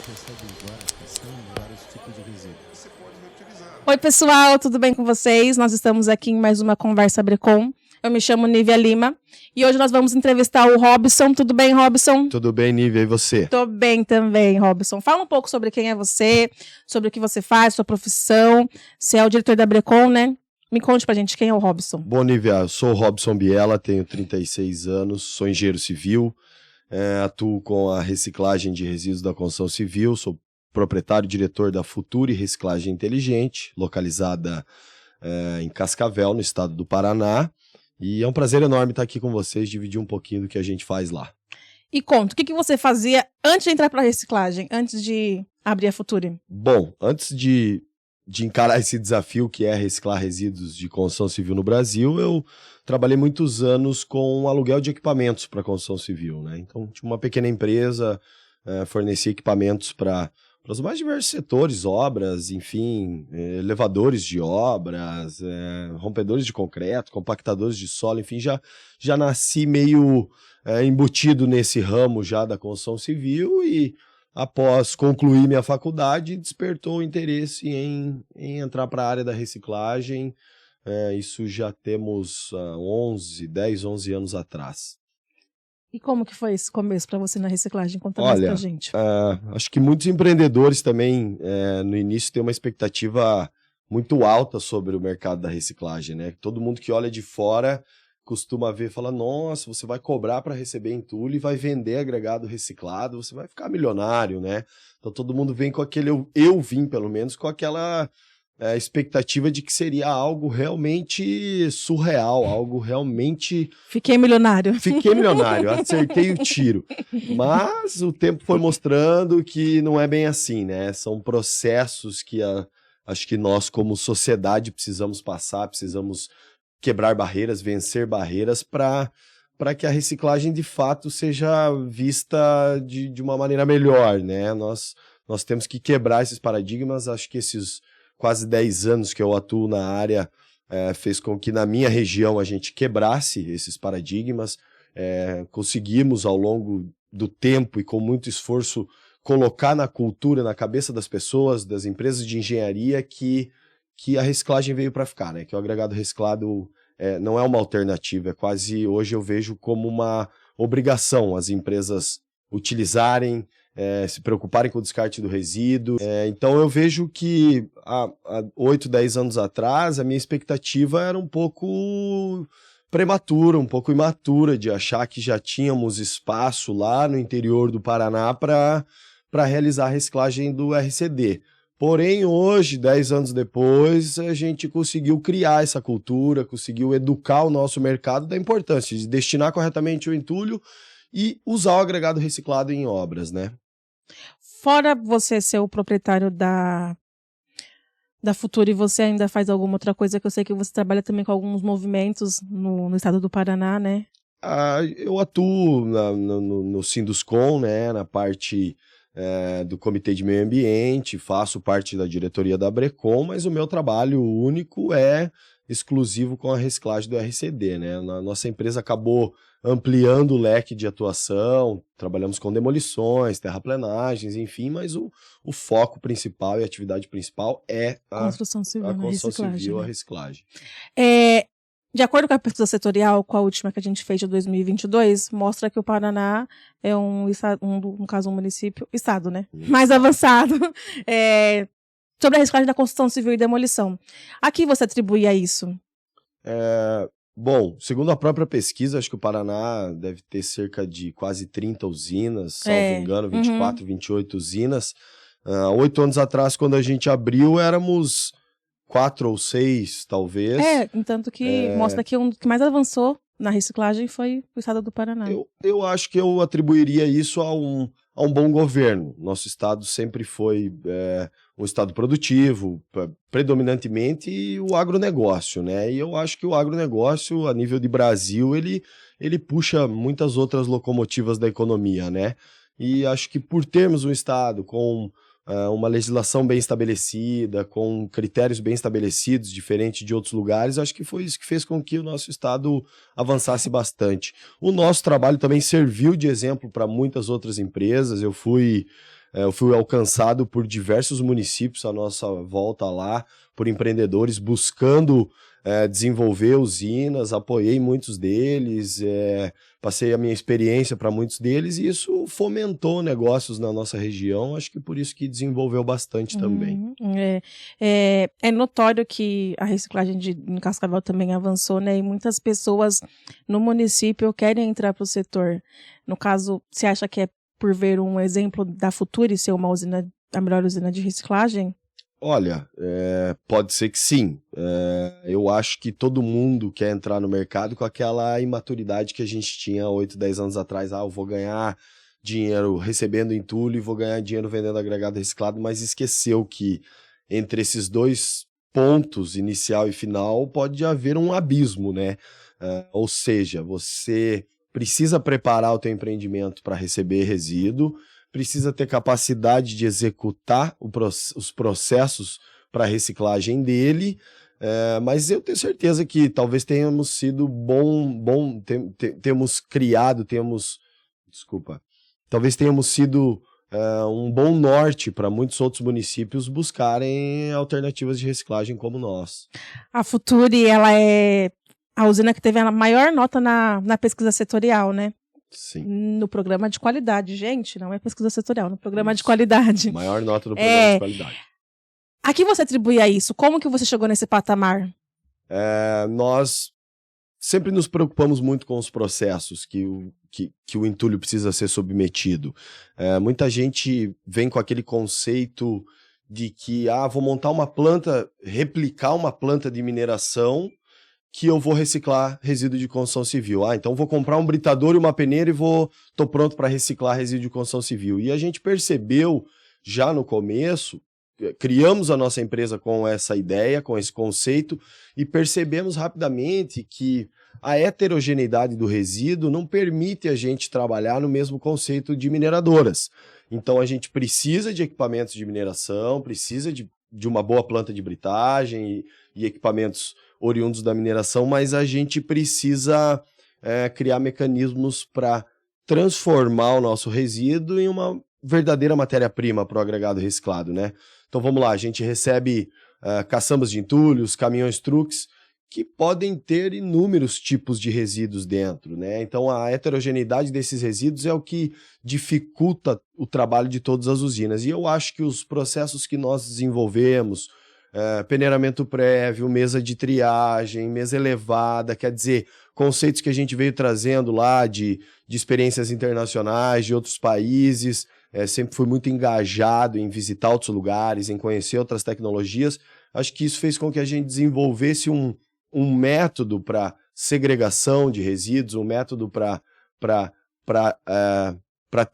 recebe várias questões, vários tipos de resíduos. Você pode reutilizar. Oi, pessoal, tudo bem com vocês? Nós estamos aqui em mais uma Conversa Brecon. Eu me chamo Nívia Lima e hoje nós vamos entrevistar o Robson. Tudo bem, Robson? Tudo bem, Nívia, e você? Tô bem também, Robson. Fala um pouco sobre quem é você, sobre o que você faz, sua profissão. Você é o diretor da Brecon, né? Me conte pra gente quem é o Robson. Bom, Nívia, eu sou o Robson Biela, tenho 36 anos, sou engenheiro civil, atuo com a reciclagem de resíduos da construção civil, sou proprietário e diretor da Future Reciclagem Inteligente, localizada em Cascavel, no estado do Paraná. E é um prazer enorme estar aqui com vocês, dividir um pouquinho do que a gente faz lá. E conta, o que você fazia antes de entrar para a reciclagem, antes de abrir a Future? Bom, antes de encarar esse desafio que é reciclar resíduos de construção civil no Brasil, eu trabalhei muitos anos com aluguel de equipamentos para construção civil, né? Então, tinha uma pequena empresa, fornecia equipamentos para os mais diversos setores, obras, enfim, elevadores de obras, rompedores de concreto, compactadores de solo, enfim, já nasci meio embutido nesse ramo já da construção civil e após concluir minha faculdade, despertou o interesse em entrar para a área da reciclagem. Isso já temos 10, 11 anos atrás. E como que foi esse começo para você na reciclagem? Conta mais pra gente. Acho que muitos empreendedores também, no início, têm uma expectativa muito alta sobre o mercado da reciclagem, né? Todo mundo que olha de fora costuma ver e fala, nossa, você vai cobrar para receber entulho e vai vender agregado reciclado, você vai ficar milionário, né? Então todo mundo vem com aquele, eu vim pelo menos, com aquela expectativa de que seria algo realmente surreal, algo realmente... Fiquei milionário, acertei o tiro. Mas o tempo foi mostrando que não é bem assim, né? São processos que acho que nós como sociedade precisamos passar, precisamos quebrar barreiras, vencer barreiras para que a reciclagem de fato seja vista de uma maneira melhor, né? Nós temos que quebrar esses paradigmas. Acho que esses quase 10 anos que eu atuo na área fez com que na minha região a gente quebrasse esses paradigmas. Conseguimos ao longo do tempo e com muito esforço colocar na cultura, na cabeça das pessoas, das empresas de engenharia que a reciclagem veio para ficar, né? Que o agregado reciclado não é uma alternativa, é quase, hoje eu vejo como uma obrigação as empresas utilizarem, se preocuparem com o descarte do resíduo. Então eu vejo que há 8, 10 anos atrás a minha expectativa era um pouco prematura, um pouco imatura, de achar que já tínhamos espaço lá no interior do Paraná para realizar a reciclagem do RCD. Porém, hoje, 10 anos depois, a gente conseguiu criar essa cultura, conseguiu educar o nosso mercado da importância de destinar corretamente o entulho e usar o agregado reciclado em obras, né? Fora você ser o proprietário da Future, você ainda faz alguma outra coisa? Que eu sei que você trabalha também com alguns movimentos no estado do Paraná, né? Eu atuo no Sinduscom, né, na parte do Comitê de Meio Ambiente, faço parte da diretoria da Brecon, mas o meu trabalho único é exclusivo com a reciclagem do RCD, né? A nossa empresa acabou ampliando o leque de atuação, trabalhamos com demolições, terraplenagens, enfim, mas o foco principal e a atividade principal é a construção civil, a reciclagem. De acordo com a pesquisa setorial, com a última que a gente fez de 2022, mostra que o Paraná é um município, estado, né? Mais avançado sobre a reciclagem da construção civil e demolição. A que você atribui a isso? Bom, segundo a própria pesquisa, acho que o Paraná deve ter cerca de quase 30 usinas, salvo engano, 24, 28 usinas. 8 anos atrás, quando a gente abriu, éramos 4 ou 6, talvez. Tanto que mostra que o que mais avançou na reciclagem foi o estado do Paraná. Eu acho que eu atribuiria isso a um bom governo. Nosso estado sempre foi um estado produtivo, predominantemente o agronegócio, né? E eu acho que o agronegócio, a nível de Brasil, ele puxa muitas outras locomotivas da economia, né? E acho que por termos um estado com uma legislação bem estabelecida, com critérios bem estabelecidos, diferente de outros lugares, acho que foi isso que fez com que o nosso estado avançasse bastante. O nosso trabalho também serviu de exemplo para muitas outras empresas. Eu fui Eu fui alcançado por diversos municípios à nossa volta lá, por empreendedores buscando desenvolver usinas, apoiei muitos deles, passei a minha experiência para muitos deles e isso fomentou negócios na nossa região, acho que por isso que desenvolveu bastante também. É notório que a reciclagem em Cascavel também avançou, né? E muitas pessoas no município querem entrar para o setor. No caso, você acha que é por ver um exemplo da Futuri ser uma usina, a melhor usina de reciclagem? Olha, pode ser que sim. Eu acho que todo mundo quer entrar no mercado com aquela imaturidade que a gente tinha 8, 10 anos atrás. Eu vou ganhar dinheiro recebendo entulho e vou ganhar dinheiro vendendo agregado reciclado, mas esqueceu que entre esses dois pontos, inicial e final, pode haver um abismo, né? Ou seja, você precisa preparar o teu empreendimento para receber resíduo, precisa ter capacidade de executar os processos para reciclagem dele, mas eu tenho certeza que talvez tenhamos sido talvez tenhamos sido um bom norte para muitos outros municípios buscarem alternativas de reciclagem como nós. A Futuri, ela é a usina que teve a maior nota na pesquisa setorial, né? Sim. No programa de qualidade, gente, não é pesquisa setorial, no programa de qualidade. Maior nota no programa de qualidade. A que você atribui a isso? Como que você chegou nesse patamar? Nós sempre nos preocupamos muito com os processos que o entulho precisa ser submetido. Muita gente vem com aquele conceito de que vou montar uma planta, replicar uma planta de mineração que eu vou reciclar resíduo de construção civil. Então vou comprar um britador e uma peneira e tô pronto para reciclar resíduo de construção civil. E a gente percebeu já no começo, criamos a nossa empresa com essa ideia, com esse conceito, e percebemos rapidamente que a heterogeneidade do resíduo não permite a gente trabalhar no mesmo conceito de mineradoras. Então a gente precisa de equipamentos de mineração, precisa de uma boa planta de britagem e equipamentos oriundos da mineração, mas a gente precisa criar mecanismos para transformar o nosso resíduo em uma verdadeira matéria-prima para o agregado reciclado, né? Então vamos lá, a gente recebe caçambas de entulhos, caminhões truques, que podem ter inúmeros tipos de resíduos dentro, né? Então a heterogeneidade desses resíduos é o que dificulta o trabalho de todas as usinas. E eu acho que os processos que nós desenvolvemos, peneiramento prévio, mesa de triagem, mesa elevada, quer dizer, conceitos que a gente veio trazendo lá de experiências internacionais, de outros países, sempre fui muito engajado em visitar outros lugares, em conhecer outras tecnologias. Acho que isso fez com que a gente desenvolvesse um método para segregação de resíduos, um método para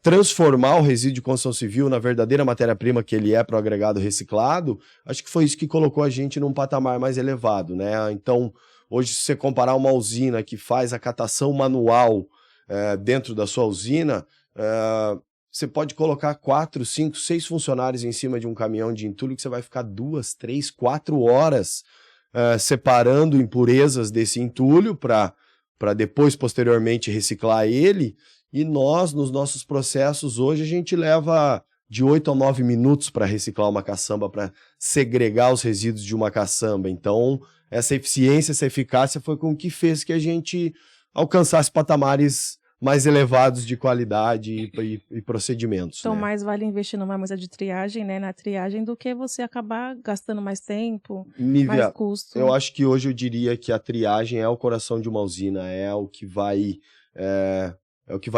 transformar o resíduo de construção civil na verdadeira matéria-prima que ele é para o agregado reciclado. Acho que foi isso que colocou a gente num patamar mais elevado, né? Então, hoje, se você comparar uma usina que faz a catação manual dentro da sua usina, você pode colocar 4, 5, 6 funcionários em cima de um caminhão de entulho que você vai ficar 2, 3, 4 horas separando impurezas desse entulho para depois, posteriormente, reciclar ele. E nós, nos nossos processos, hoje a gente leva de 8 a 9 minutos para reciclar uma caçamba, para segregar os resíduos de uma caçamba. Então, essa eficiência, essa eficácia foi com que fez que a gente alcançasse patamares mais elevados de qualidade e procedimentos. Então, né? mais vale investir numa mesa de triagem, né, na triagem, do que você acabar gastando mais tempo, Nívia, mais custo. eu acho que hoje eu diria que a triagem é o coração de uma usina, é o que vai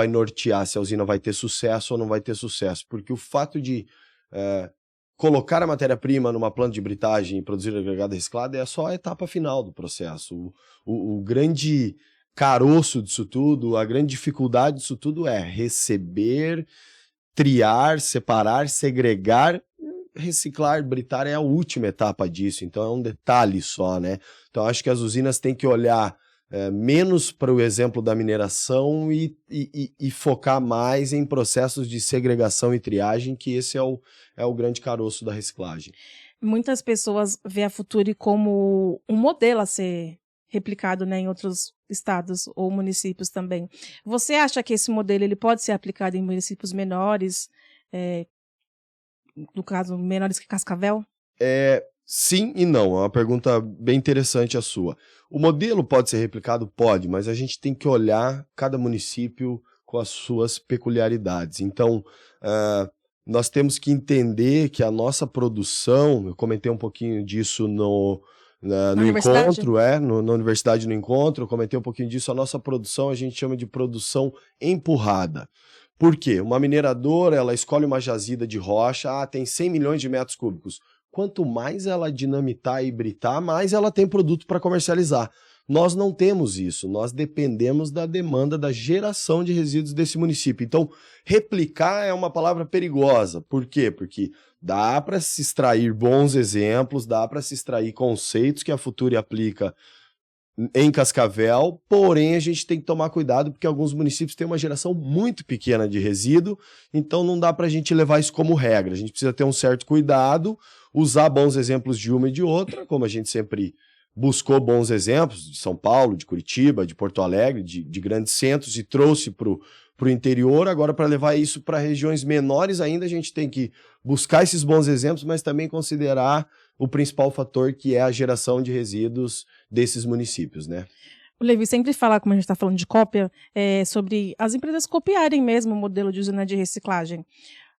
nortear se a usina vai ter sucesso ou não vai ter sucesso, porque o fato de colocar a matéria-prima numa planta de britagem e produzir agregado reciclado é só a etapa final do processo. O grande caroço disso tudo, a grande dificuldade disso tudo é receber, triar, separar, segregar, reciclar, britar é a última etapa disso, então é um detalhe só, né? Então acho que as usinas têm que olhar menos para o exemplo da mineração e focar mais em processos de segregação e triagem, que esse é o grande caroço da reciclagem. Muitas pessoas veem a Futuri como um modelo a ser replicado, né, em outros estados ou municípios também. Você acha que esse modelo ele pode ser aplicado em municípios menores, no caso, menores que Cascavel? Sim e não, é uma pergunta bem interessante a sua. O modelo pode ser replicado? Pode, mas a gente tem que olhar cada município com as suas peculiaridades. Então, nós temos que entender que a nossa produção, eu comentei um pouquinho disso no encontro, na Universidade no Encontro, eu comentei um pouquinho disso, a nossa produção a gente chama de produção empurrada. Por quê? Uma mineradora, ela escolhe uma jazida de rocha, tem 100 milhões de metros cúbicos. Quanto mais ela dinamitar e britar, mais ela tem produto para comercializar. Nós não temos isso, nós dependemos da demanda da geração de resíduos desse município. Então, replicar é uma palavra perigosa. Por quê? Porque dá para se extrair bons exemplos, dá para se extrair conceitos que a Futuri aplica em Cascavel, porém a gente tem que tomar cuidado porque alguns municípios têm uma geração muito pequena de resíduo, então não dá para a gente levar isso como regra. A gente precisa ter um certo cuidado, usar bons exemplos de uma e de outra, como a gente sempre buscou bons exemplos de São Paulo, de Curitiba, de Porto Alegre, de grandes centros e trouxe para o interior. Agora, para levar isso para regiões menores ainda, a gente tem que buscar esses bons exemplos, mas também considerar o principal fator, que é a geração de resíduos desses municípios, né? O Levi sempre fala, como a gente está falando de cópia, sobre as empresas copiarem mesmo o modelo de usina de reciclagem.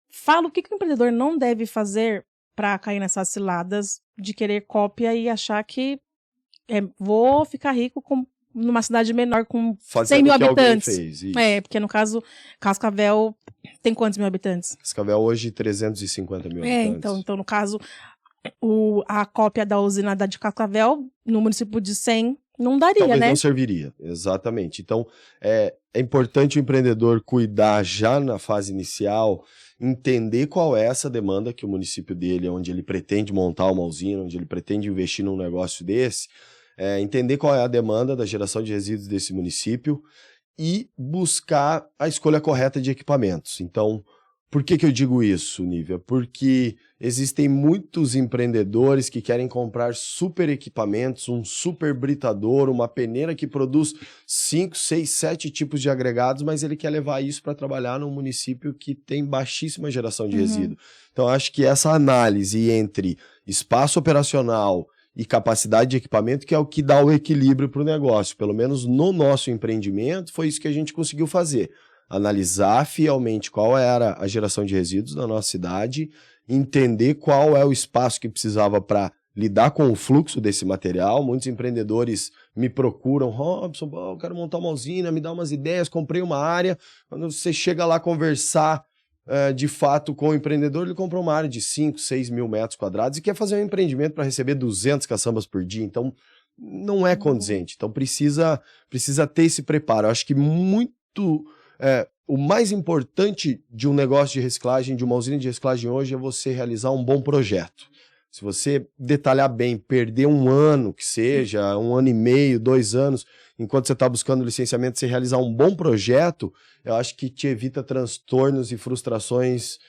Fala o que o empreendedor não deve fazer para cair nessas ciladas de querer cópia e achar que vou ficar rico numa cidade menor com 100 mil habitantes. Porque no caso, Cascavel tem quantos mil habitantes? Cascavel hoje 350 mil habitantes. Então no caso, a cópia da usina de Cascavel no município de 100 não daria, talvez né? Não serviria, exatamente. Então, é importante o empreendedor cuidar já na fase inicial, entender qual é essa demanda que o município dele, onde ele pretende montar uma usina, onde ele pretende investir num negócio desse, entender qual é a demanda da geração de resíduos desse município e buscar a escolha correta de equipamentos. Então, por que eu digo isso, Nívia? Porque existem muitos empreendedores que querem comprar super equipamentos, um super britador, uma peneira que produz 5, 6, 7 tipos de agregados, mas ele quer levar isso para trabalhar num município que tem baixíssima geração de resíduo. Então, acho que essa análise entre espaço operacional e capacidade de equipamento que é o que dá o equilíbrio para o negócio. Pelo menos no nosso empreendimento, foi isso que a gente conseguiu fazer. Analisar fielmente qual era a geração de resíduos na nossa cidade, entender qual é o espaço que precisava para lidar com o fluxo desse material. Muitos empreendedores me procuram, Robson, eu quero montar uma usina, me dá umas ideias, comprei uma área. Quando você chega lá conversar de fato com o empreendedor, ele comprou uma área de 5, 6 mil metros quadrados e quer fazer um empreendimento para receber 200 caçambas por dia. Então, não é condizente. Então, precisa ter esse preparo. Eu acho que o mais importante de um negócio de reciclagem, de uma usina de reciclagem hoje, é você realizar um bom projeto. Se você detalhar bem, perder um ano que seja, 1 ano e meio, 2 anos, enquanto você está buscando licenciamento, você realizar um bom projeto, eu acho que te evita transtornos e frustrações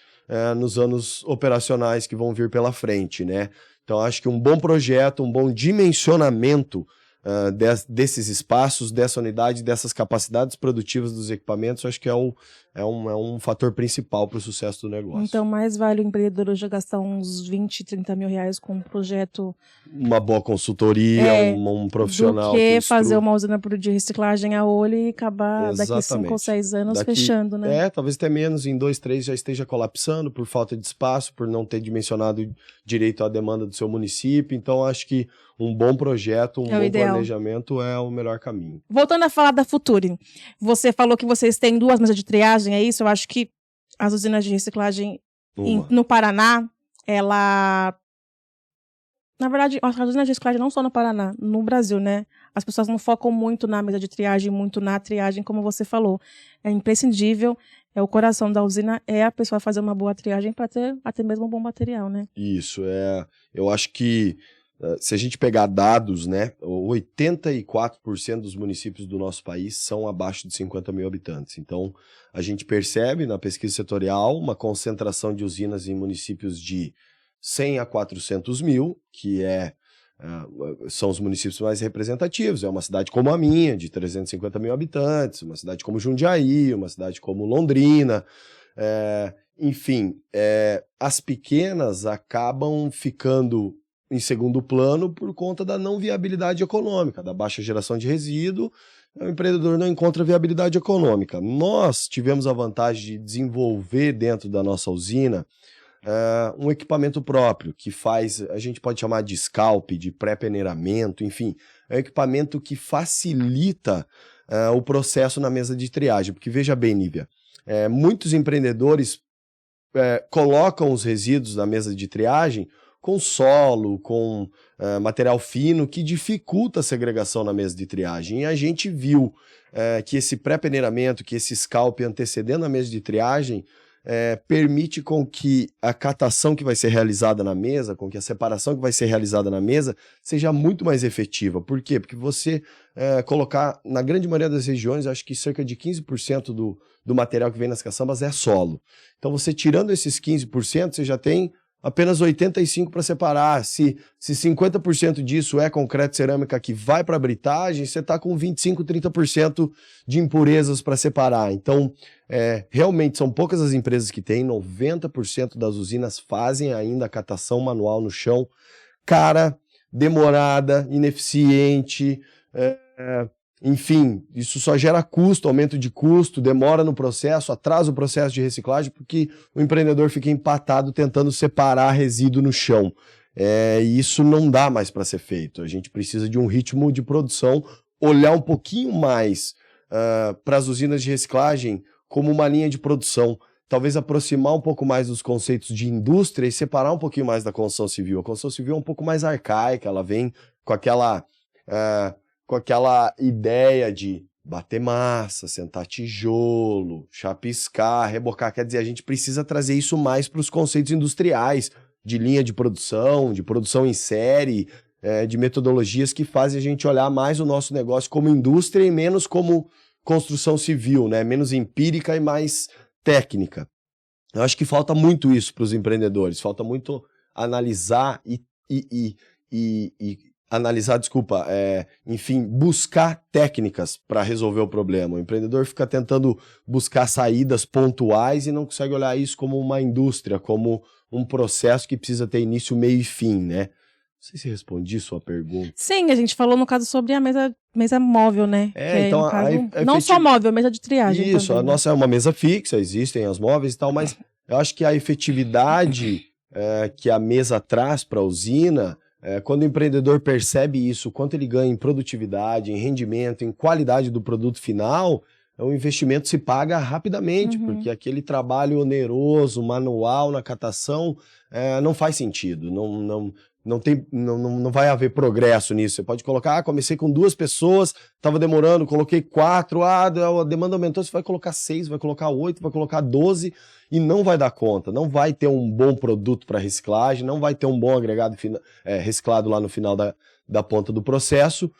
nos anos operacionais que vão vir pela frente, né? Então, acho que um bom projeto, um bom dimensionamento desses espaços, dessa unidade, dessas capacidades produtivas dos equipamentos, acho que é um fator principal para o sucesso do negócio. Então, mais vale o empreendedor hoje gastar uns 20, 30 mil reais com um projeto... Uma boa consultoria, um profissional... Do que fazer uma usina de reciclagem a olho e acabar Exatamente. Daqui 5 ou 6 anos fechando, né? Talvez até menos, em 2, 3 já esteja colapsando por falta de espaço, por não ter dimensionado direito à demanda do seu município. Então, acho que um bom projeto, bom planejamento é o melhor caminho. Voltando a falar da Futuri, você falou que vocês têm 2 mesas de triagem, é isso? Eu acho que as usinas de reciclagem no Paraná, na verdade, as usinas de reciclagem não só no Paraná, no Brasil, né? As pessoas não focam muito na mesa de triagem, muito na triagem, como você falou. É imprescindível, o coração da usina é a pessoa fazer uma boa triagem para ter até mesmo um bom material, né? Isso, eu acho que se a gente pegar dados, né, 84% dos municípios do nosso país são abaixo de 50 mil habitantes. Então, a gente percebe na pesquisa setorial uma concentração de usinas em municípios de 100 a 400 mil, que são os municípios mais representativos. É uma cidade como a minha, de 350 mil habitantes, uma cidade como Jundiaí, uma cidade como Londrina. enfim, as pequenas acabam ficando em segundo plano por conta da não viabilidade econômica, da baixa geração de resíduo. O empreendedor não encontra viabilidade econômica. Nós tivemos a vantagem de desenvolver dentro da nossa usina um equipamento próprio, que faz, a gente pode chamar de scalp, de pré-peneiramento, enfim, é um equipamento que facilita o processo na mesa de triagem, porque veja bem, Nívia, muitos empreendedores colocam os resíduos na mesa de triagem com solo, com material fino, que dificulta a segregação na mesa de triagem. E a gente viu que esse pré-peneiramento, que esse scalp antecedendo a mesa de triagem, permite com que a catação que vai ser realizada na mesa, com que a separação que vai ser realizada na mesa, seja muito mais efetiva. Por quê? Porque você colocar, na grande maioria das regiões, acho que cerca de 15% do material que vem nas caçambas é solo. Então você tirando esses 15%, você já tem apenas 85% para separar. Se 50% disso é concreto e cerâmica que vai para a britagem, você está com 25%, 30% de impurezas para separar. Então, realmente são poucas as empresas que têm, 90% das usinas fazem ainda a catação manual no chão, cara, demorada, ineficiente, enfim, isso só gera custo, aumento de custo, demora no processo, atrasa o processo de reciclagem, porque o empreendedor fica empatado tentando separar resíduo no chão. E isso não dá mais para ser feito. A gente precisa de um ritmo de produção, olhar um pouquinho mais para as usinas de reciclagem como uma linha de produção, talvez aproximar um pouco mais dos conceitos de indústria e separar um pouquinho mais da construção civil. A construção civil é um pouco mais arcaica, ela vem com aquela ideia de bater massa, sentar tijolo, chapiscar, rebocar. Quer dizer, a gente precisa trazer isso mais para os conceitos industriais, de linha de produção em série, de metodologias que fazem a gente olhar mais o nosso negócio como indústria e menos como construção civil, né? Menos empírica e mais técnica. Eu acho que falta muito isso para os empreendedores, falta muito analisar enfim, buscar técnicas para resolver o problema. O empreendedor fica tentando buscar saídas pontuais e não consegue olhar isso como uma indústria, como um processo que precisa ter início, meio e fim, né? Não sei se respondi sua pergunta. Sim, a gente falou no caso sobre a mesa móvel, né? Então, no caso, não só móvel, mesa de triagem. Isso, também, a nossa é uma mesa fixa, existem as móveis e tal, mas eu acho que a efetividade que a mesa traz para a usina, quando o empreendedor percebe isso, quanto ele ganha em produtividade, em rendimento, em qualidade do produto final, o investimento se paga rapidamente, porque aquele trabalho oneroso, manual na catação, não faz sentido, não vai haver progresso nisso. Você pode colocar, comecei com 2 pessoas, estava demorando, coloquei 4, a demanda aumentou, você vai colocar 6, vai colocar 8, vai colocar 12 e não vai dar conta, não vai ter um bom produto para reciclagem, não vai ter um bom agregado reciclado lá no final da ponta do processo.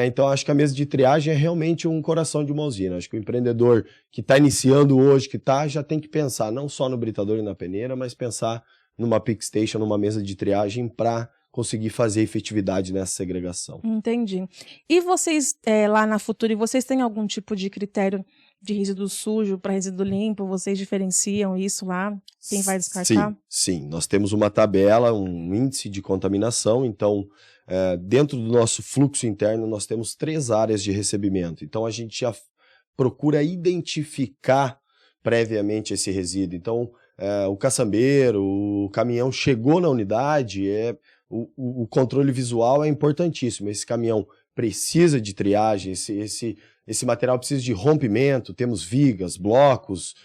Então acho que a mesa de triagem é realmente um coração de uma usina. Acho que o empreendedor que está iniciando hoje, já tem que pensar não só no britador e na peneira, mas pensar numa pick station, numa mesa de triagem para conseguir fazer efetividade nessa segregação. Entendi. E vocês, lá na Futuri, vocês têm algum tipo de critério de resíduo sujo para resíduo limpo? Vocês diferenciam isso lá? Quem vai descartar? Sim. Nós temos uma tabela, um índice de contaminação. Então, dentro do nosso fluxo interno, nós temos 3 áreas de recebimento. Então, a gente já procura identificar previamente esse resíduo. Então, o caçambeiro, o caminhão chegou na unidade, o controle visual é importantíssimo. Esse caminhão precisa de triagem, esse material precisa de rompimento, temos vigas, blocos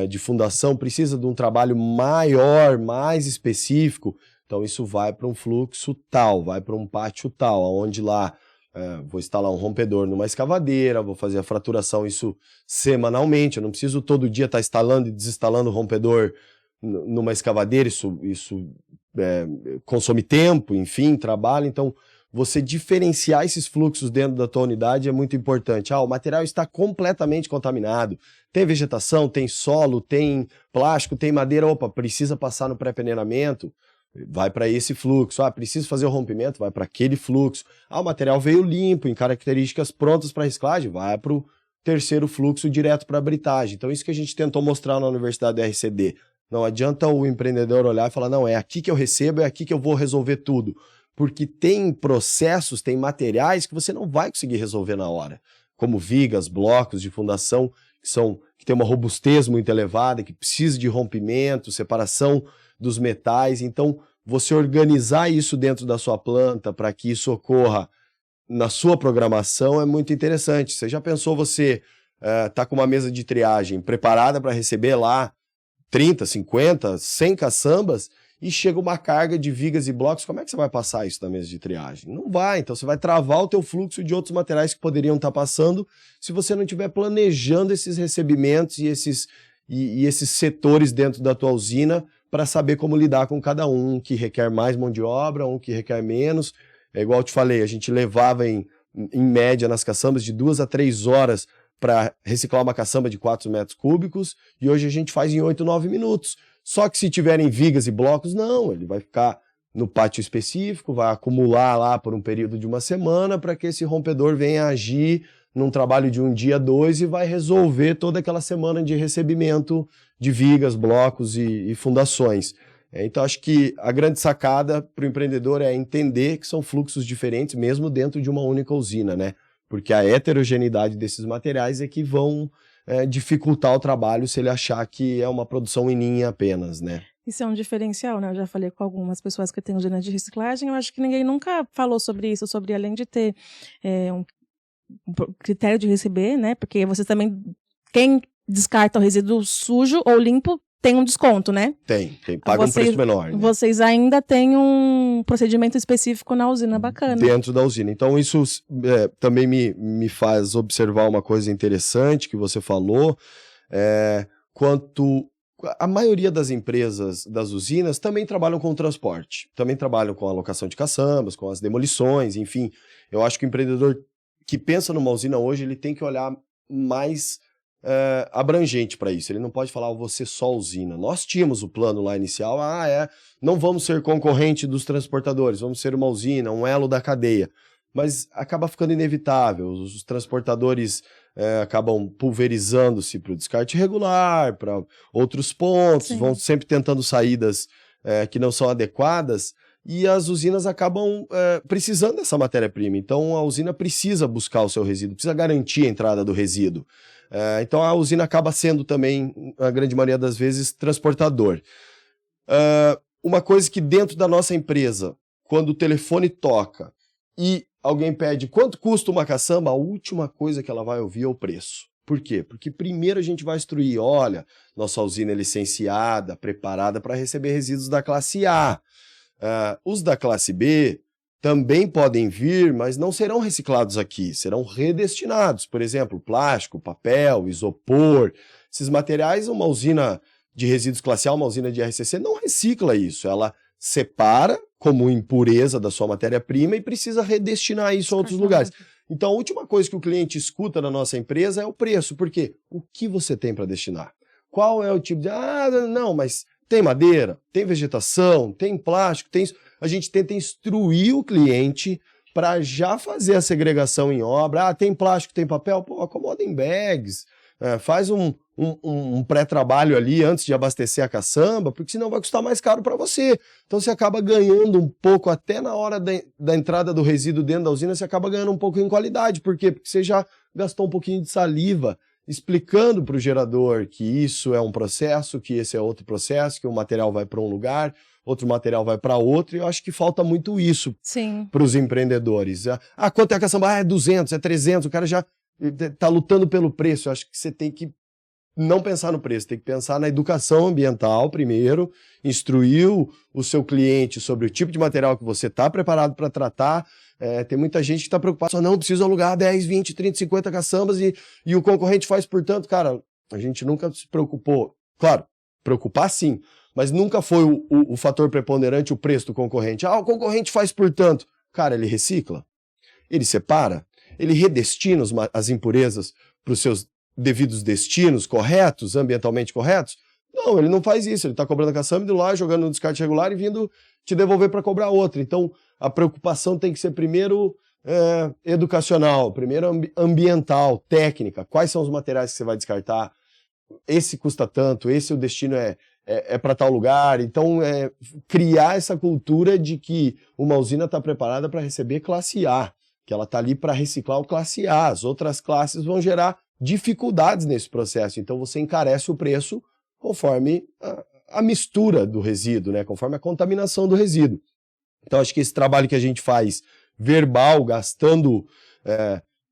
de fundação, precisa de um trabalho maior, mais específico. Então isso vai para um fluxo tal, vai para um pátio tal, onde lá vou instalar um rompedor numa escavadeira, vou fazer a fraturação, isso semanalmente, eu não preciso todo dia estar instalando e desinstalando o rompedor numa escavadeira, isso consome tempo, enfim, trabalho. Então você diferenciar esses fluxos dentro da tua unidade é muito importante. O material está completamente contaminado, tem vegetação, tem solo, tem plástico, tem madeira, precisa passar no pré-peneiramento, vai para esse fluxo. Precisa fazer o rompimento, vai para aquele fluxo. O material veio limpo, em características prontas para reciclagem, vai para o terceiro fluxo direto para a britagem. Então isso que a gente tentou mostrar na Universidade da RCD. Não adianta o empreendedor olhar e falar, não, é aqui que eu recebo, é aqui que eu vou resolver tudo. Porque tem processos, tem materiais que você não vai conseguir resolver na hora. Como vigas, blocos de fundação, que tem uma robustez muito elevada, que precisa de rompimento, separação dos metais. Então, você organizar isso dentro da sua planta para que isso ocorra na sua programação é muito interessante. Você já pensou você tá com uma mesa de triagem preparada para receber lá 30, 50, 100 caçambas e chega uma carga de vigas e blocos, como é que você vai passar isso na mesa de triagem? Não vai, então você vai travar o teu fluxo de outros materiais que poderiam estar passando se você não estiver planejando esses recebimentos e esses setores dentro da tua usina para saber como lidar com cada um que requer mais mão de obra, um que requer menos. É igual eu te falei, a gente levava em média nas caçambas de 2 a 3 horas para reciclar uma caçamba de 4 metros cúbicos e hoje a gente faz em 8, 9 minutos. Só que se tiverem vigas e blocos, não, ele vai ficar no pátio específico, vai acumular lá por um período de uma semana para que esse rompedor venha agir num trabalho de um dia, 2 e vai resolver toda aquela semana de recebimento de vigas, blocos e fundações. Então acho que a grande sacada para o empreendedor é entender que são fluxos diferentes mesmo dentro de uma única usina, né? Porque a heterogeneidade desses materiais é que vão dificultar o trabalho se ele achar que é uma produção em linha apenas, né? Isso é um diferencial, né? Eu já falei com algumas pessoas que têm usina de reciclagem, eu acho que ninguém nunca falou sobre isso, sobre além de ter um critério de receber, né? Porque você também, quem descarta o resíduo sujo ou limpo, tem um desconto, né? Tem, paga um preço menor. Né? Vocês ainda têm um procedimento específico na usina bacana. Dentro da usina. Então isso também me faz observar uma coisa interessante que você falou, quanto a maioria das empresas das usinas também trabalham com transporte, também trabalham com a alocação de caçambas, com as demolições, enfim. Eu acho que o empreendedor que pensa numa usina hoje, ele tem que olhar mais abrangente para isso. Ele não pode falar, vou ser só usina. Nós tínhamos o plano lá inicial, não vamos ser concorrente dos transportadores, vamos ser uma usina, um elo da cadeia. Mas acaba ficando inevitável. Os transportadores acabam pulverizando-se para o descarte regular, para outros pontos, Sim. vão sempre tentando saídas que não são adequadas, e as usinas acabam precisando dessa matéria-prima. Então a usina precisa buscar o seu resíduo, precisa garantir a entrada do resíduo. Então a usina acaba sendo também, a grande maioria das vezes, transportador. Uma coisa que dentro da nossa empresa, quando o telefone toca e alguém pede quanto custa uma caçamba, a última coisa que ela vai ouvir é o preço. Por quê? Porque primeiro a gente vai instruir, olha, nossa usina é licenciada, preparada para receber resíduos da classe A. Os da classe B também podem vir, mas não serão reciclados aqui, serão redestinados. Por exemplo, plástico, papel, isopor, esses materiais, uma usina de resíduos classe A, uma usina de RCC, não recicla isso. Ela separa como impureza da sua matéria-prima e precisa redestinar isso a outros lugares. Então, a última coisa que o cliente escuta na nossa empresa é o preço. Por quê? O que você tem para destinar? Qual é o tipo de... não, mas tem madeira, tem vegetação, tem plástico, tem isso. A gente tenta instruir o cliente para já fazer a segregação em obra. Tem plástico, tem papel? Pô, acomoda em bags. Faz um pré-trabalho ali antes de abastecer a caçamba, porque senão vai custar mais caro para você. Então você acaba ganhando um pouco, até na hora da entrada do resíduo dentro da usina, você acaba ganhando um pouco em qualidade. Por quê? Porque você já gastou um pouquinho de saliva explicando para o gerador que isso é um processo, que esse é outro processo, que o material vai para um lugar, outro material vai para outro, e eu acho que falta muito isso para os empreendedores. Quanto é a caçamba? É 200, é 300, o cara já está lutando pelo preço. Eu acho que você tem que não pensar no preço, tem que pensar na educação ambiental primeiro, instruir o seu cliente sobre o tipo de material que você está preparado para tratar. Tem muita gente que está preocupada, só não, preciso alugar 10, 20, 30, 50 caçambas e o concorrente faz por tanto. Cara, a gente nunca se preocupou. Claro, preocupar sim, mas nunca foi o fator preponderante o preço do concorrente. O concorrente faz por tanto. Cara, ele recicla, ele separa, ele redestina as impurezas para os seus devidos destinos corretos, ambientalmente corretos? Não, ele não faz isso. Ele está cobrando a caçamba, indo lá, jogando no descarte regular e vindo te devolver para cobrar outra. Então, a preocupação tem que ser primeiro educacional, primeiro ambiental, técnica. Quais são os materiais que você vai descartar? Esse custa tanto, esse o destino é é para tal lugar. Então, criar essa cultura de que uma usina está preparada para receber classe A, que ela está ali para reciclar o classe A. As outras classes vão gerar dificuldades nesse processo. Então, você encarece o preço conforme a mistura do resíduo, né? Conforme a contaminação do resíduo. Então, acho que esse trabalho que a gente faz verbal, gastando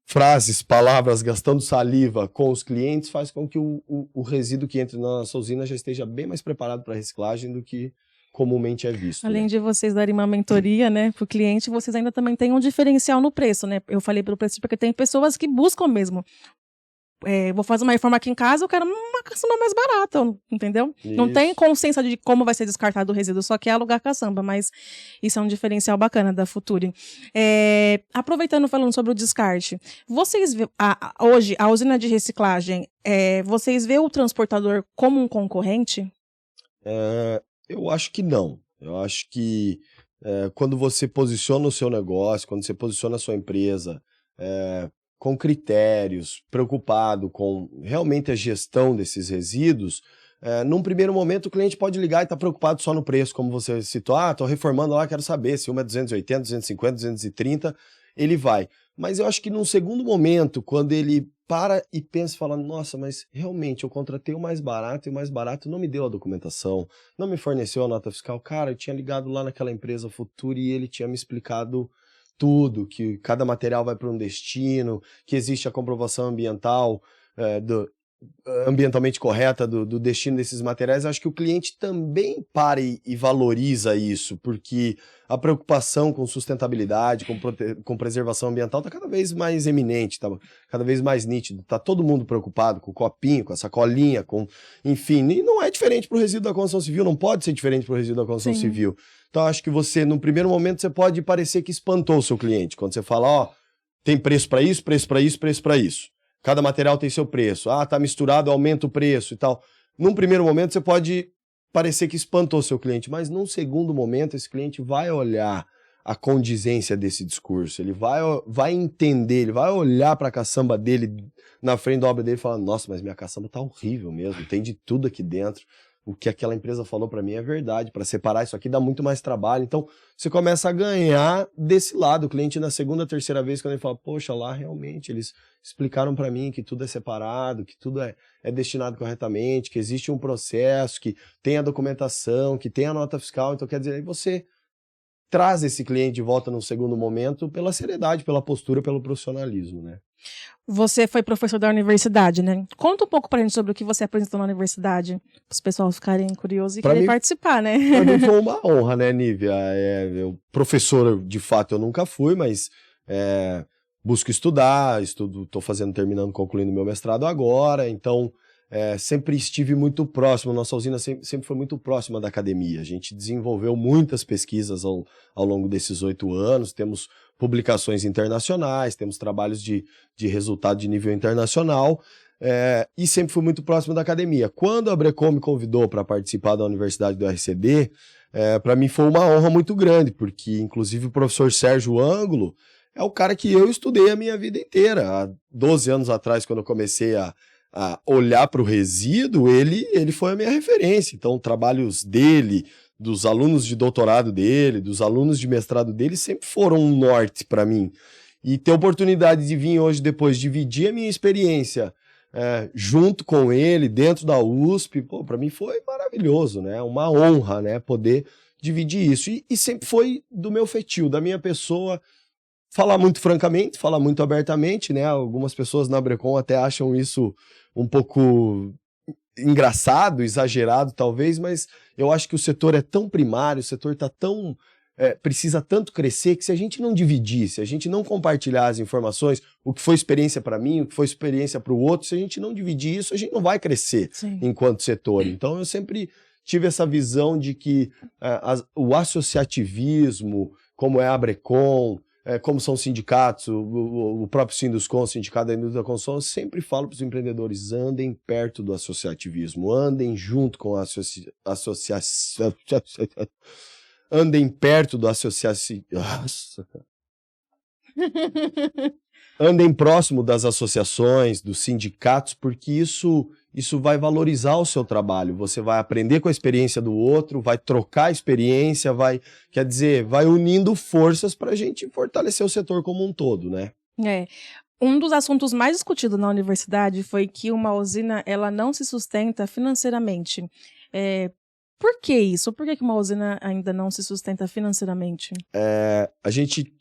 frases, palavras, gastando saliva com os clientes, faz com que o resíduo que entra na nossa usina já esteja bem mais preparado para reciclagem do que comumente é visto. Além né? de vocês darem uma mentoria, né, para o cliente, vocês ainda também têm um diferencial no preço, né? Eu falei pelo preço porque tem pessoas que buscam mesmo. Vou fazer uma reforma aqui em casa, eu quero uma caçamba mais barata, entendeu? Isso. Não tem consciência de como vai ser descartado o resíduo, só quer alugar caçamba, mas isso é um diferencial bacana da Futuri. Aproveitando, falando sobre o descarte, vocês hoje, a usina de reciclagem, vocês vê o transportador como um concorrente? Eu acho que não. Eu acho que quando você posiciona o seu negócio, quando você posiciona a sua empresa com critérios, preocupado com realmente a gestão desses resíduos, num primeiro momento o cliente pode ligar e estar preocupado só no preço, como você citou, estou reformando lá, quero saber se uma é 280, 250, 230, ele vai. Mas eu acho que num segundo momento, quando ele para e pensa e fala, nossa, mas realmente eu contratei o mais barato e o mais barato não me deu a documentação, não me forneceu a nota fiscal, cara, eu tinha ligado lá naquela empresa Futuri e ele tinha me explicado tudo, que cada material vai para um destino, que existe a comprovação ambiental, ambientalmente correta do destino desses materiais. Acho que o cliente também para e valoriza isso, porque a preocupação com sustentabilidade, com preservação ambiental está cada vez mais eminente, está cada vez mais nítido. Está todo mundo preocupado com o copinho, com a sacolinha, enfim, e não é diferente para o resíduo da construção civil, não pode ser diferente para o resíduo da construção Sim. civil. Então, acho que você, no primeiro momento, você pode parecer que espantou o seu cliente. Quando você fala, tem preço para isso, preço para isso, preço para isso. Cada material tem seu preço. Tá misturado, aumenta o preço e tal. Num primeiro momento, você pode parecer que espantou o seu cliente, mas num segundo momento, esse cliente vai olhar a condizência desse discurso. Ele vai entender, ele vai olhar para a caçamba dele na frente da obra dele e falar, nossa, mas minha caçamba tá horrível mesmo, tem de tudo aqui dentro. O que aquela empresa falou para mim é verdade. Para separar isso aqui dá muito mais trabalho. Então, você começa a ganhar desse lado. O cliente, na segunda, terceira vez, quando ele fala, poxa, lá realmente eles explicaram para mim que tudo é separado, que tudo é destinado corretamente, que existe um processo, que tem a documentação, que tem a nota fiscal. Então, quer dizer, aí você traz esse cliente de volta num segundo momento pela seriedade, pela postura, pelo profissionalismo, né? Você foi professor da universidade, né? Conta um pouco pra gente sobre o que você apresentou na universidade, para os pessoal ficarem curiosos e querem participar, né? Para mim foi uma honra, né, Nívia? Professor, de fato, eu nunca fui, mas busco estudar, estou concluindo meu mestrado agora, então sempre estive muito próximo, nossa usina sempre foi muito próxima da academia. A gente desenvolveu muitas pesquisas ao longo desses 8 anos, temos publicações internacionais, temos trabalhos de resultado de nível internacional, e sempre fui muito próximo da academia. Quando a Abrecom me convidou para participar da Universidade do RCD, para mim foi uma honra muito grande, porque inclusive o professor Sérgio Ângulo é o cara que eu estudei a minha vida inteira. Há 12 anos atrás, quando eu comecei a olhar para o resíduo, ele foi a minha referência. Então, trabalhos dele, dos alunos de doutorado dele, dos alunos de mestrado dele, sempre foram um norte para mim. E ter a oportunidade de vir hoje, depois, dividir a minha experiência junto com ele, dentro da USP, para mim foi maravilhoso, né? Uma honra, né? Poder dividir isso. E sempre foi do meu feitio, da minha pessoa, falar muito francamente, falar muito abertamente, né? Algumas pessoas na Abrecom até acham isso um pouco engraçado, exagerado talvez, mas eu acho que o setor é tão primário, o setor está tão precisa tanto crescer, que se a gente não dividir, se a gente não compartilhar as informações, o que foi experiência para mim, o que foi experiência para o outro, se a gente não dividir isso, a gente não vai crescer enquanto setor. Então eu sempre tive essa visão de que o associativismo, como é a Abrecom, como são os sindicatos, o próprio Sinduscon, o Sindicato da Indústria da Construção, eu sempre falo para os empreendedores, andem perto do associativismo, andem junto com a associação, andem perto do associação, andem próximo das associações, dos sindicatos, porque isso isso vai valorizar o seu trabalho. Você vai aprender com a experiência do outro, vai trocar a experiência, quer dizer, vai unindo forças para a gente fortalecer o setor como um todo, né? Um dos assuntos mais discutidos na universidade foi que uma usina ela não se sustenta financeiramente. Por que isso? Por que uma usina ainda não se sustenta financeiramente? A gente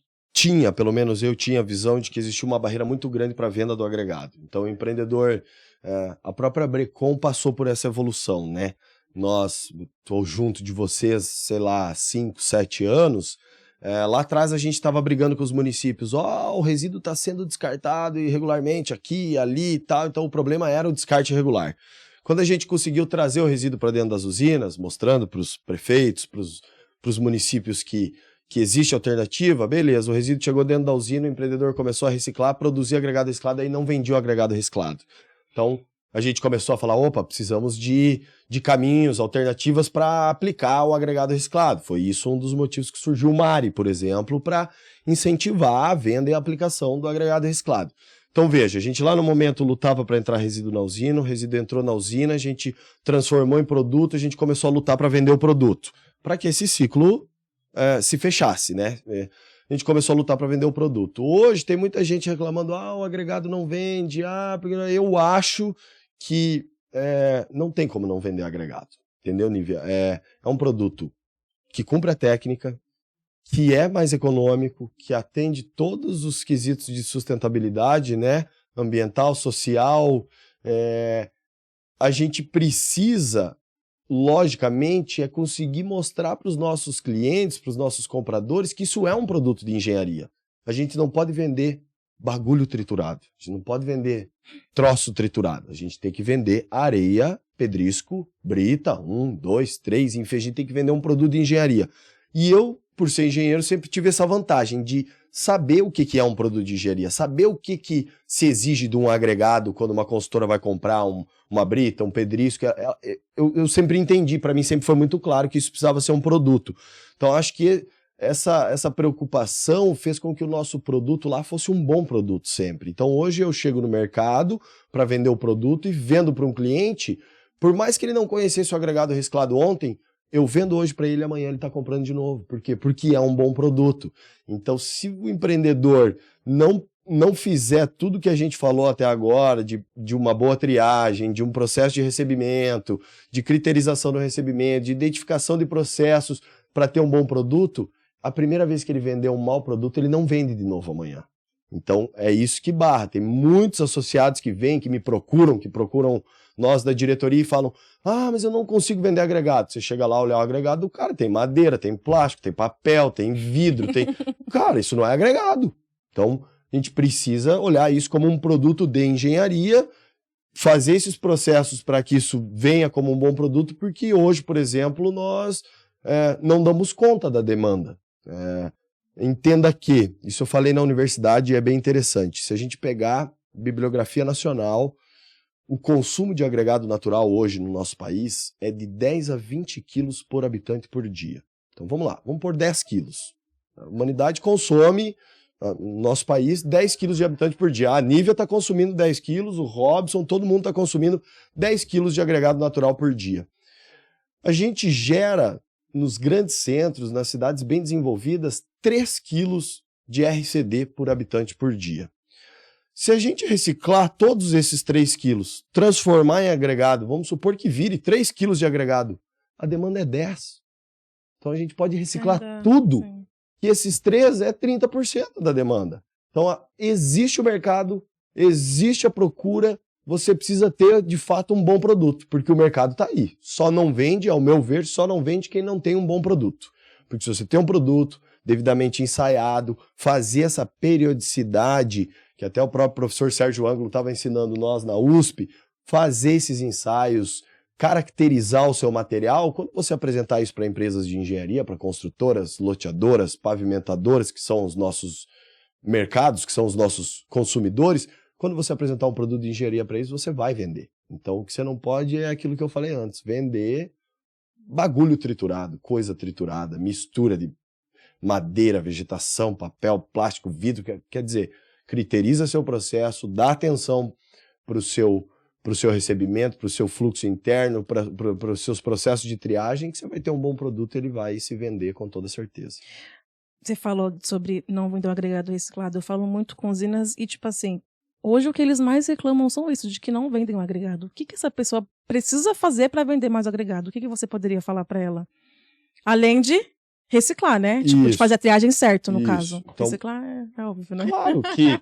pelo menos eu tinha a visão de que existia uma barreira muito grande para a venda do agregado. Então, o empreendedor, a própria Brecon passou por essa evolução, né? Estou junto de vocês, sei lá, 5, 7 anos. Lá atrás a gente estava brigando com os municípios. O resíduo está sendo descartado irregularmente aqui, ali e tal. Então, o problema era o descarte irregular. Quando a gente conseguiu trazer o resíduo para dentro das usinas, mostrando para os prefeitos, para os municípios que existe alternativa, beleza, o resíduo chegou dentro da usina, o empreendedor começou a reciclar, produzir agregado reciclado, aí não vendia o agregado reciclado. Então, a gente começou a falar, precisamos de caminhos, alternativas para aplicar o agregado reciclado. Foi isso um dos motivos que surgiu o MARE, por exemplo, para incentivar a venda e a aplicação do agregado reciclado. Então, veja, a gente lá no momento lutava para entrar resíduo na usina, o resíduo entrou na usina, a gente transformou em produto, a gente começou a lutar para vender o produto, para que esse ciclo se fechasse, né? A gente começou a lutar para vender o produto. Hoje tem muita gente reclamando, o agregado não vende, porque eu acho que não tem como não vender agregado, entendeu, Nívia? É um produto que cumpre a técnica, que é mais econômico, que atende todos os quesitos de sustentabilidade, né? Ambiental, social. A gente precisa, logicamente, conseguir mostrar para os nossos clientes, para os nossos compradores, que isso é um produto de engenharia. A gente não pode vender bagulho triturado, a gente não pode vender troço triturado, a gente tem que vender areia, pedrisco, brita, 1, 2, 3, enfim, a gente tem que vender um produto de engenharia. E eu, por ser engenheiro, sempre tive essa vantagem de saber o que é um produto de engenharia, saber o que se exige de um agregado quando uma consultora vai comprar uma brita, um pedrisco. Eu sempre entendi, para mim sempre foi muito claro que isso precisava ser um produto. Então acho que essa preocupação fez com que o nosso produto lá fosse um bom produto sempre. Então hoje eu chego no mercado para vender o produto e vendo para um cliente, por mais que ele não conhecesse o agregado reciclado ontem, eu vendo hoje para ele, amanhã ele está comprando de novo. Por quê? Porque é um bom produto. Então, se o empreendedor não fizer tudo que a gente falou até agora, de uma boa triagem, de um processo de recebimento, de criterização do recebimento, de identificação de processos para ter um bom produto, a primeira vez que ele vender um mau produto, ele não vende de novo amanhã. Então, é isso que barra. Tem muitos associados que vêm, que procuram nós da diretoria e falam, mas eu não consigo vender agregado. Você chega lá, olhar o agregado do cara, tem madeira, tem plástico, tem papel, tem vidro, tem... Cara, isso não é agregado. Então, a gente precisa olhar isso como um produto de engenharia, fazer esses processos para que isso venha como um bom produto, porque hoje, por exemplo, nós não damos conta da demanda. Entenda que, isso eu falei na universidade e é bem interessante, se a gente pegar bibliografia nacional, o consumo de agregado natural hoje no nosso país é de 10 a 20 quilos por habitante por dia. Então vamos lá, vamos pôr 10 quilos. A humanidade consome, no nosso país, 10 quilos de habitante por dia. A Nívia está consumindo 10 quilos, o Robson, todo mundo está consumindo 10 quilos de agregado natural por dia. A gente gera, nos grandes centros, nas cidades bem desenvolvidas, 3 quilos de RCD por habitante por dia. Se a gente reciclar todos esses 3 quilos, transformar em agregado, vamos supor que vire 3 quilos de agregado, a demanda é 10. Então a gente pode reciclar tudo, sim. E esses 3 é 30% da demanda. Então existe o mercado, existe a procura, você precisa ter de fato um bom produto, porque o mercado está aí. Só não vende, ao meu ver, só não vende quem não tem um bom produto. Porque se você tem um produto devidamente ensaiado, fazer essa periodicidade, que até o próprio professor Sérgio Ângulo estava ensinando nós na USP, fazer esses ensaios, caracterizar o seu material. Quando você apresentar isso para empresas de engenharia, para construtoras, loteadoras, pavimentadoras, que são os nossos mercados, que são os nossos consumidores, quando você apresentar um produto de engenharia para eles, você vai vender. Então o que você não pode é aquilo que eu falei antes, vender bagulho triturado, coisa triturada, mistura de madeira, vegetação, papel, plástico, vidro, quer dizer, criteriza seu processo, dá atenção para o seu para o seu recebimento, para o seu fluxo interno, para os seus processos de triagem, que você vai ter um bom produto, ele vai se vender com toda certeza. Você falou sobre não vender o agregado reciclado. Eu falo muito com usinas e, tipo assim, hoje o que eles mais reclamam são isso, de que não vendem o agregado. O que essa pessoa precisa fazer para vender mais agregado? O que você poderia falar para ela? Além de reciclar, né? Tipo, de Isso. fazer a triagem certo, no Isso. caso. Então, reciclar é óbvio, né? Claro que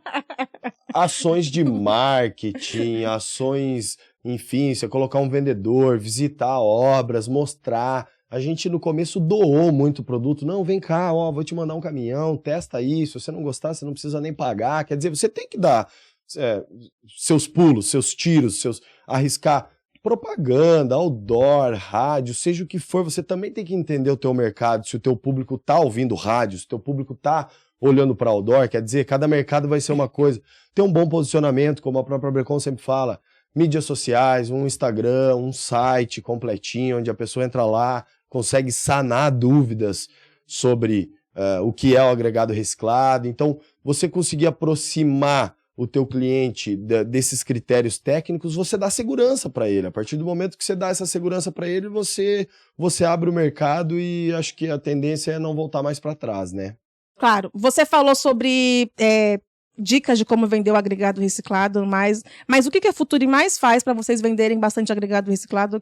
ações de marketing, ações, enfim, você colocar um vendedor, visitar obras, mostrar. A gente no começo doou muito produto. Não, vem cá, ó, vou te mandar um caminhão, testa isso. Se você não gostar, você não precisa nem pagar. Quer dizer, você tem que dar seus pulos, seus tiros, arriscar. Propaganda, outdoor, rádio, seja o que for, você também tem que entender o teu mercado, se o teu público tá ouvindo rádio, se o teu público tá olhando para outdoor, quer dizer, cada mercado vai ser uma coisa. Ter um bom posicionamento, como a própria Bracon sempre fala, mídias sociais, um Instagram, um site completinho, onde a pessoa entra lá, consegue sanar dúvidas sobre o que é o agregado reciclado. Então, você conseguir aproximar o teu cliente desses critérios técnicos, você dá segurança para ele. A partir do momento que você dá essa segurança para ele, você abre o mercado e acho que a tendência é não voltar mais para trás, né? Claro. Você falou sobre dicas de como vender o agregado reciclado, mas o que a Futuri mais faz para vocês venderem bastante agregado reciclado?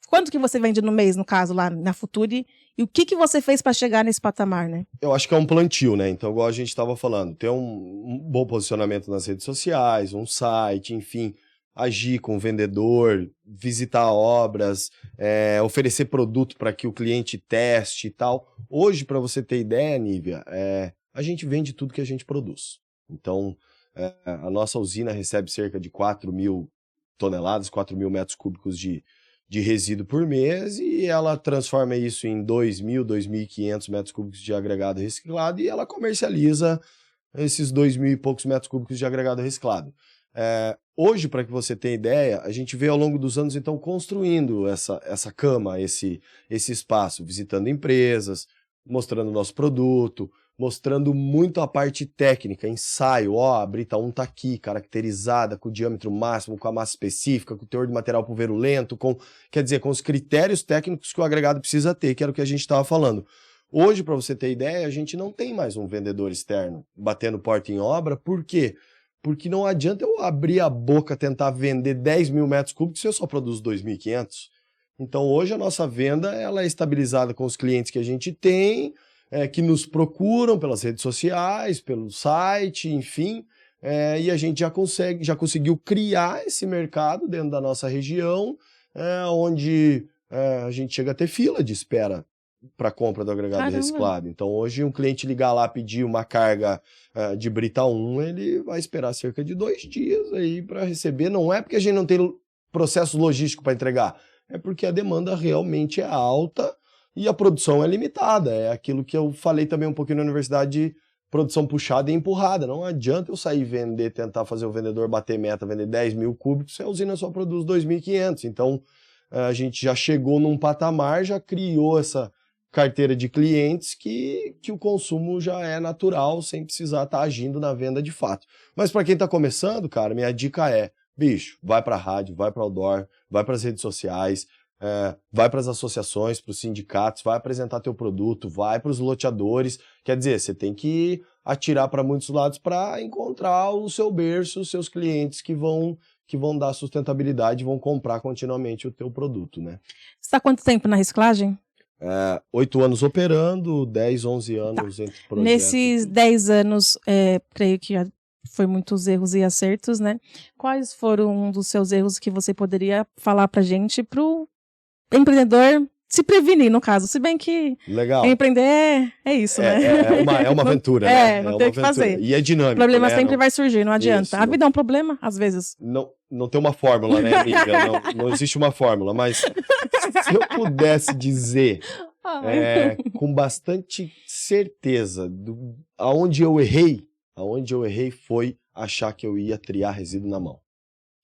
Quanto que você vende no mês, no caso, lá na Futuri? E o que você fez para chegar nesse patamar, né? Eu acho que é um plantio, né? Então, igual a gente estava falando, ter um bom posicionamento nas redes sociais, um site, enfim, agir com o vendedor, visitar obras, oferecer produto para que o cliente teste e tal. Hoje, para você ter ideia, Nívia, a gente vende tudo que a gente produz. Então, a nossa usina recebe cerca de 4.000 toneladas, 4.000 metros cúbicos de resíduo por mês, e ela transforma isso em 2.000, 2.500 metros cúbicos de agregado reciclado, e ela comercializa esses 2.000 e poucos metros cúbicos de agregado reciclado. Hoje, para que você tenha ideia, a gente veio ao longo dos anos, então, construindo essa cama, esse espaço, visitando empresas, mostrando o nosso produto, mostrando muito a parte técnica, ensaio, a brita 1 tá aqui, caracterizada, com o diâmetro máximo, com a massa específica, com o teor de material pulverulento, quer dizer, com os critérios técnicos que o agregado precisa ter, que era o que a gente estava falando. Hoje, para você ter ideia, a gente não tem mais um vendedor externo batendo porta em obra. Por quê? Porque não adianta eu abrir a boca, tentar vender 10.000 metros cúbicos se eu só produzo 2.500. Então, hoje a nossa venda ela é estabilizada com os clientes que a gente tem, que nos procuram pelas redes sociais, pelo site, enfim, e a gente já conseguiu criar esse mercado dentro da nossa região, onde a gente chega a ter fila de espera para compra do agregado reciclado. Então, hoje, um cliente ligar lá, pedir uma carga de brita 1, ele vai esperar cerca de 2 dias aí para receber. Não é porque a gente não tem processo logístico para entregar, é porque a demanda realmente é alta e a produção é limitada. É aquilo que eu falei também um pouquinho na universidade de produção puxada e empurrada. Não adianta eu sair vender, tentar fazer o vendedor bater meta, vender 10.000 cúbicos, se a usina só produz 2.500. Então, a gente já chegou num patamar, já criou essa carteira de clientes que o consumo já é natural, sem precisar estar agindo na venda de fato. Mas para quem está começando, cara, minha dica é, bicho, vai para a rádio, vai para o outdoor, vai para as redes sociais, vai para as associações, para os sindicatos, vai apresentar teu produto, vai para os loteadores. Quer dizer, você tem que atirar para muitos lados para encontrar o seu berço, os seus clientes que vão dar sustentabilidade, vão comprar continuamente o teu produto, né? Você está há quanto tempo na reciclagem? 8 anos operando, 10, 11 anos entre projetos. Nesses 10 anos, creio que já foi muitos erros e acertos, né? Quais foram um dos seus erros que você poderia falar pra gente, pro empreendedor se prevenir, no caso? Se bem que legal. Empreender é isso, né? É uma aventura, né? Não tem o que fazer. E é dinâmico. O problema sempre vai surgir, não adianta. Isso, a vida é um problema, às vezes. Não tem uma fórmula, né, amiga? Não existe uma fórmula, mas se eu pudesse dizer com bastante certeza aonde eu errei foi achar que eu ia triar resíduo na mão.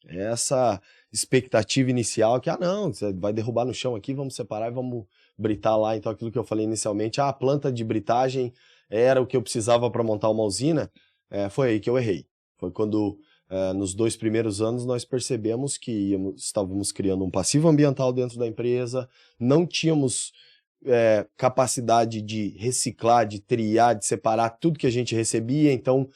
Essa expectativa inicial que, não, você vai derrubar no chão aqui, vamos separar e vamos britar lá. Então, aquilo que eu falei inicialmente, a planta de britagem era o que eu precisava para montar uma usina, foi aí que eu errei. Foi quando nos 2 primeiros anos nós percebemos que estávamos criando um passivo ambiental dentro da empresa, não tínhamos capacidade de reciclar, de triar, de separar tudo que a gente recebia, então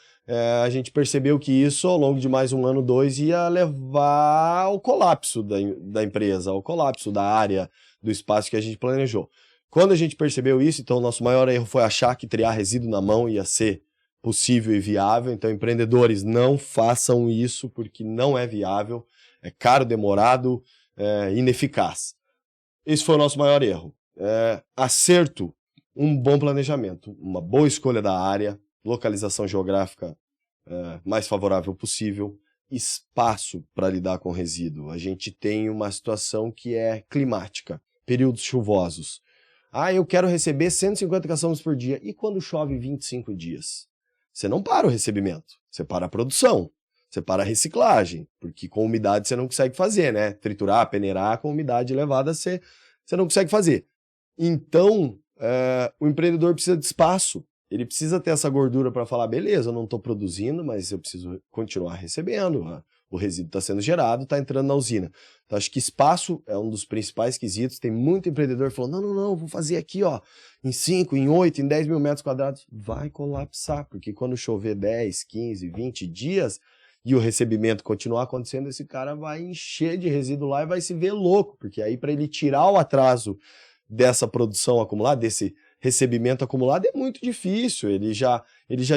a gente percebeu que isso ao longo de mais 1 ano, 2, ia levar ao colapso da empresa, ao colapso da área, do espaço que a gente planejou. Quando a gente percebeu isso, então o nosso maior erro foi achar que triar resíduo na mão ia ser possível e viável. Então, empreendedores, não façam isso porque não é viável, é caro, demorado, ineficaz. Esse foi o nosso maior erro. Acerto, um bom planejamento, uma boa escolha da área, localização geográfica mais favorável possível, espaço para lidar com resíduo. A gente tem uma situação que é climática, períodos chuvosos. Eu quero receber 150 caçambas por dia. E quando chove 25 dias? Você não para o recebimento, você para a produção, você para a reciclagem, porque com umidade você não consegue fazer, né? Triturar, peneirar, com umidade elevada você não consegue fazer. Então, o empreendedor precisa de espaço, ele precisa ter essa gordura para falar, beleza, eu não estou produzindo, mas eu preciso continuar recebendo, o resíduo está sendo gerado, está entrando na usina. Então, acho que espaço é um dos principais quesitos. Tem muito empreendedor falando, não, vou fazer aqui, em 5, em 8, em 10 mil metros quadrados. Vai colapsar, porque quando chover 10, 15, 20 dias e o recebimento continuar acontecendo, esse cara vai encher de resíduo lá e vai se ver louco, porque aí para ele tirar o atraso dessa produção acumulada, desse recebimento acumulado, é muito difícil. Ele já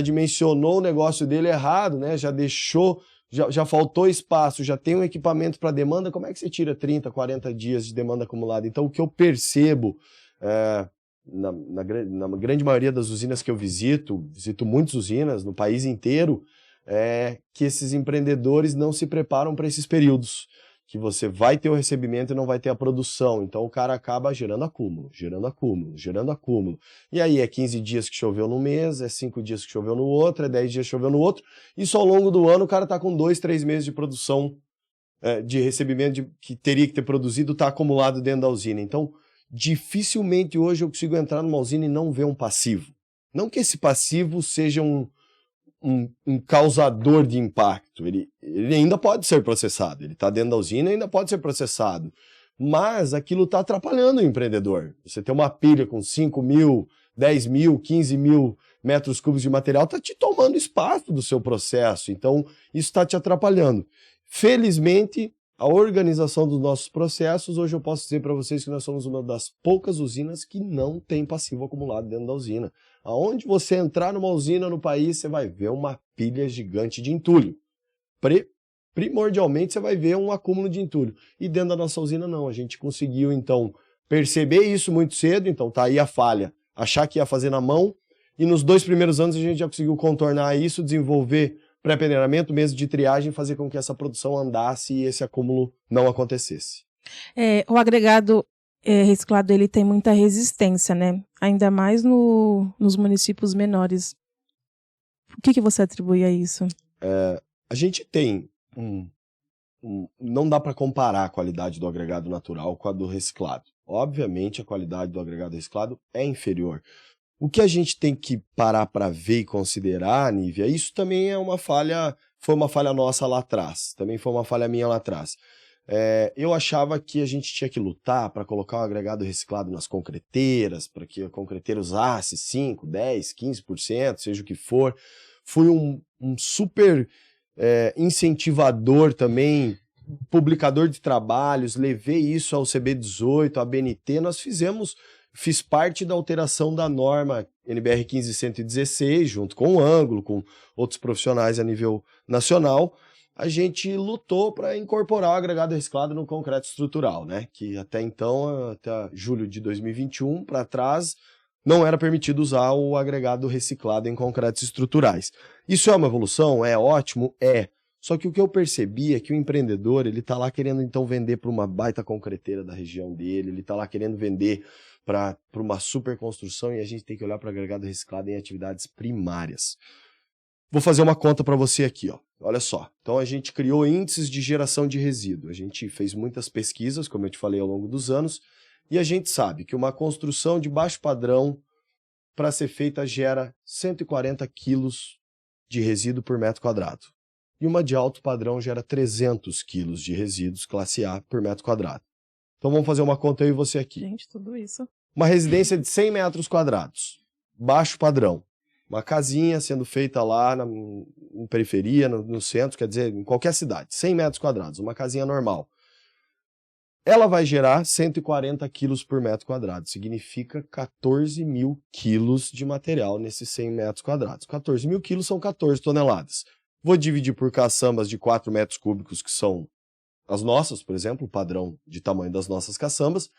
dimensionou o negócio dele errado, né? Já deixou... Já faltou espaço, já tem um equipamento para demanda, como é que você tira 30, 40 dias de demanda acumulada? Então, o que eu percebo na grande maioria das usinas que eu visito muitas usinas no país inteiro, é que esses empreendedores não se preparam para esses períodos, que você vai ter o recebimento e não vai ter a produção. Então, o cara acaba gerando acúmulo. E aí, é 15 dias que choveu num mês, é 5 dias que choveu no outro, é 10 dias que choveu no outro. Isso ao longo do ano, o cara tá com 2, 3 meses de produção, de recebimento que teria que ter produzido, tá acumulado dentro da usina. Então, dificilmente hoje eu consigo entrar numa usina e não ver um passivo. Não que esse passivo seja um causador de impacto, ele ainda pode ser processado, ele está dentro da usina e ainda pode ser processado, mas aquilo está atrapalhando o empreendedor. Você tem uma pilha com 5 mil, 10 mil, 15 mil metros cúbicos de material, está te tomando espaço do seu processo, então isso está te atrapalhando. Felizmente, a organização dos nossos processos, hoje eu posso dizer para vocês que nós somos uma das poucas usinas que não tem passivo acumulado dentro da usina. Aonde você entrar numa usina no país, você vai ver uma pilha gigante de entulho. Primordialmente, você vai ver um acúmulo de entulho. E dentro da nossa usina, não. A gente conseguiu, então, perceber isso muito cedo. Então, tá aí a falha. Achar que ia fazer na mão. E nos 2 primeiros anos, a gente já conseguiu contornar isso, desenvolver pré-peneiramento, mesa de triagem, fazer com que essa produção andasse e esse acúmulo não acontecesse. O agregado reciclado, ele tem muita resistência, né? Ainda mais nos municípios menores. O que você atribui a isso? A gente tem não dá para comparar a qualidade do agregado natural com a do reciclado. Obviamente, a qualidade do agregado reciclado é inferior. O que a gente tem que parar para ver e considerar, Nívia, isso também foi uma falha nossa lá atrás, também foi uma falha minha lá atrás. Eu achava que a gente tinha que lutar para colocar um agregado reciclado nas concreteiras, para que a concreteira usasse 5, 10, 15%, seja o que for. Fui um super incentivador também, publicador de trabalhos, levei isso ao CB18, à BNT, fiz parte da alteração da norma NBR 15116, junto com o Ângulo, com outros profissionais a nível nacional. A gente lutou para incorporar o agregado reciclado no concreto estrutural, né? Que até então, até julho de 2021, para trás, não era permitido usar o agregado reciclado em concretos estruturais. Isso é uma evolução? É ótimo? É. Só que o que eu percebi é que o empreendedor, ele está lá querendo então vender para uma baita concreteira da região dele, ele está lá querendo vender para uma super construção, e a gente tem que olhar para o agregado reciclado em atividades primárias. Vou fazer uma conta para você aqui, ó. Olha só. Então a gente criou índices de geração de resíduo. A gente fez muitas pesquisas, como eu te falei, ao longo dos anos, e a gente sabe que uma construção de baixo padrão, para ser feita, gera 140 quilos de resíduo por metro quadrado. e uma de alto padrão gera 300 quilos de resíduos classe A por metro quadrado. Então vamos fazer uma conta eu e você aqui. Gente, tudo isso. Uma residência de 100 metros quadrados, baixo padrão. Uma casinha sendo feita lá em periferia, no centro, quer dizer, em qualquer cidade. 100 metros quadrados, uma casinha normal. Ela vai gerar 140 quilos por metro quadrado. Significa 14 mil quilos de material nesses 100 metros quadrados. 14 mil quilos são 14 toneladas. Vou dividir por caçambas de 4 metros cúbicos, que são as nossas, por exemplo, o padrão de tamanho das nossas caçambas.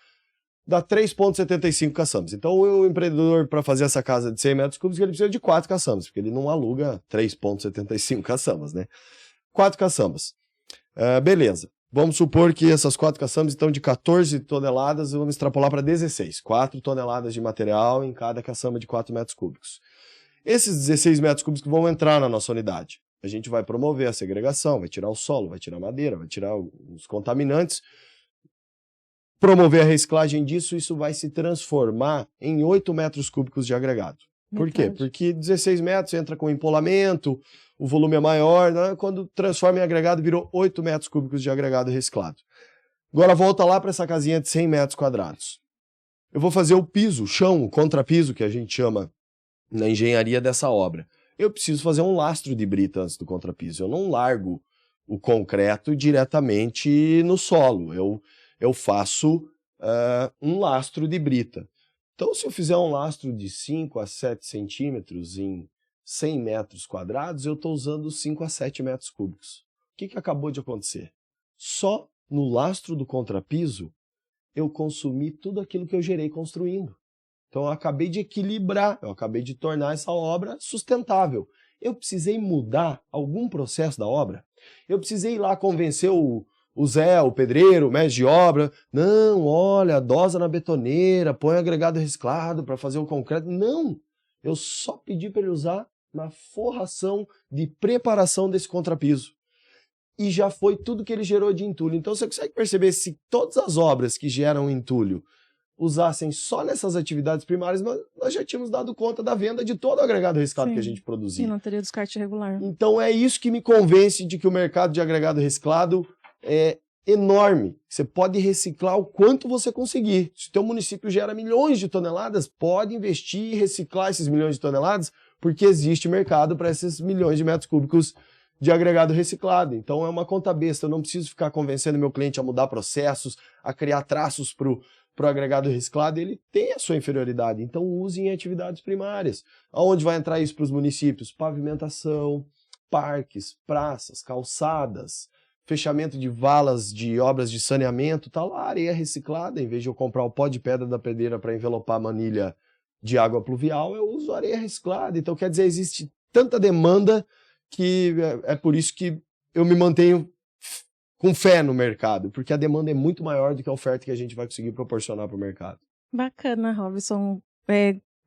Dá 3,75 caçambas. Então, o empreendedor, para fazer essa casa de 100 metros cúbicos, ele precisa de 4 caçambas, porque ele não aluga 3,75 caçambas, né? 4 caçambas. Beleza. Vamos supor que essas 4 caçambas estão de 14 toneladas, vamos extrapolar para 16. 4 toneladas de material em cada caçamba de 4 metros cúbicos. Esses 16 metros cúbicos vão entrar na nossa unidade. A gente vai promover a segregação, vai tirar o solo, vai tirar a madeira, vai tirar os contaminantes. Promover a reciclagem disso, isso vai se transformar em 8 metros cúbicos de agregado. Por quê? Porque 16 metros entra com empolamento, o volume é maior, né? Quando transforma em agregado, virou 8 metros cúbicos de agregado reciclado. Agora volta lá para essa casinha de 100 metros quadrados. Eu vou fazer o piso, o chão, o contrapiso, que a gente chama na engenharia dessa obra. Eu preciso fazer um lastro de brita antes do contrapiso. Eu não largo o concreto diretamente no solo. Eu faço um lastro de brita. Então, se eu fizer um lastro de 5 a 7 centímetros em 100 metros quadrados, eu estou usando 5 a 7 metros cúbicos. O que acabou de acontecer? Só no lastro do contrapiso, eu consumi tudo aquilo que eu gerei construindo. Então, eu acabei de equilibrar, eu acabei de tornar essa obra sustentável. Eu precisei mudar algum processo da obra? Eu precisei ir lá convencer o Zé, o pedreiro, o mestre de obra, não, olha, dosa na betoneira, põe agregado reciclado para fazer o concreto. Não, eu só pedi para ele usar na forração de preparação desse contrapiso. E já foi tudo que ele gerou de entulho. Então você consegue perceber, se todas as obras que geram entulho usassem só nessas atividades primárias, nós já tínhamos dado conta da venda de todo o agregado reciclado que a gente produzia. E não teria descarte regular. Então é isso que me convence de que o mercado de agregado reciclado é enorme. Você pode reciclar o quanto você conseguir. Se o teu município gera milhões de toneladas, pode investir e reciclar esses milhões de toneladas, porque existe mercado para esses milhões de metros cúbicos de agregado reciclado. Então é uma conta besta. Eu não preciso ficar convencendo meu cliente a mudar processos, a criar traços para o agregado reciclado. Ele tem a sua inferioridade. Então use em atividades primárias. Aonde vai entrar isso para os municípios? Pavimentação, parques, praças, calçadas, fechamento de valas de obras de saneamento, tá lá areia reciclada. Em vez de eu comprar o pó de pedra da pedreira para envelopar a manilha de água pluvial, eu uso areia reciclada. Então, quer dizer, existe tanta demanda que é por isso que eu me mantenho com fé no mercado, porque a demanda é muito maior do que a oferta que a gente vai conseguir proporcionar para o mercado. Bacana, Robson.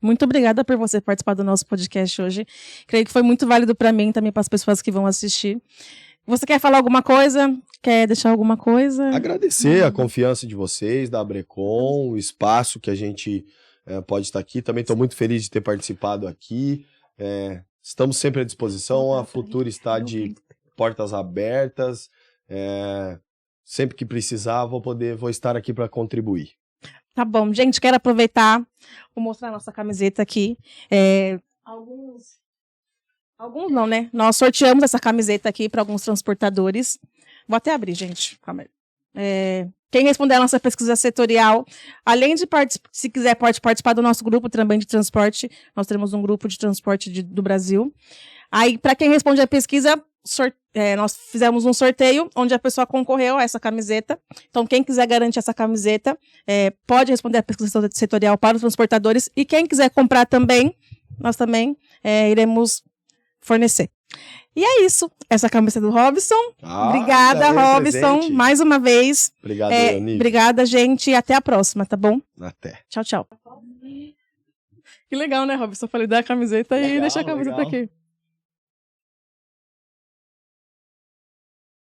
Muito obrigada por você participar do nosso podcast hoje. Creio que foi muito válido para mim e também para as pessoas que vão assistir. Você quer falar alguma coisa? Quer deixar alguma coisa? Agradecer a confiança de vocês, da Abrecon, o espaço que a gente pode estar aqui. Também estou muito feliz de ter participado aqui. Estamos sempre à disposição. A Futura está de portas abertas. Sempre que precisar, vou estar aqui para contribuir. Tá bom. Gente, quero aproveitar, vou mostrar a nossa camiseta aqui. Alguns não, né? Nós sorteamos essa camiseta aqui para alguns transportadores. Vou até abrir, gente. Calma aí. Quem responder a nossa pesquisa setorial, além de se quiser, pode participar do nosso grupo também de transporte. Nós temos um grupo de transporte do Brasil. Aí, para quem responde a pesquisa, nós fizemos um sorteio onde a pessoa concorreu a essa camiseta. Então, quem quiser garantir essa camiseta, pode responder a pesquisa setorial para os transportadores. E quem quiser comprar também, nós também iremos fornecer. E é isso. Essa camisa do Robson. Obrigada, Robson, presente. Mais uma vez. Obrigado, Leonir. Obrigada, gente. E até a próxima, tá bom? Até. Tchau, tchau. Que legal, né, Robson? Falei, dá a camiseta e deixa a camiseta aqui.